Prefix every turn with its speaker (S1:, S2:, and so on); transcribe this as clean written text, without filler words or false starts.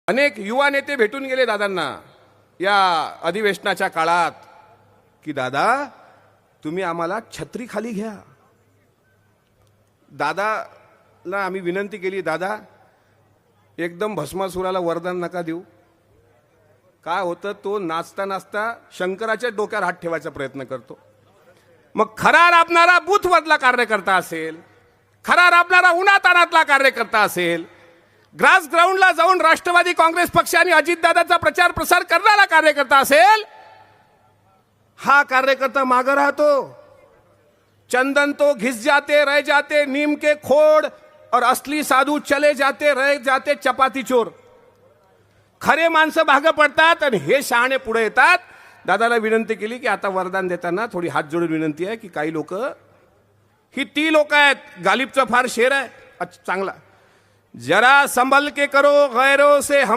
S1: अनेक युवा नेते भेटून गेले दादांना या अधिवेशनाच्या काळात की दादा तुम्ही आम्हाला छत्री खाली घ्या. दादाला आम्ही विनंती केली, दादा एकदम भस्मासुराला वरदान नका देऊ. काय होतं, तो नाचता नाचता शंकराच्या डोक्यावर हात ठेवायचा प्रयत्न करतो. मग खरा राबणारा बूथमधला कार्यकर्ता असेल, खरा राबणारा उन्हातानातला कार्यकर्ता असेल, ग्रास ग्राउंडला जाऊन राष्ट्रवादी काँग्रेस पक्ष आणि अजितदादाचा प्रचार प्रसार करणारा कार्यकर्ता असेल, हा कार्यकर्ता मागे राहतो. चंदन तो घिस जाते रह जाते नीम के खोड और असली साधू चले जाते रह जाते चपाती चोर. खरे माणसं भाग पडतात आणि हे शहाणे पुढे येतात. दादाला विनंती केली की आता वरदान देताना थोडी हात जोडून विनंती आहे की काही लोक ही ती लोक आहेत, गालिबचा फार शेर आहे चांगला, जरा संभल के करो गैरों से हम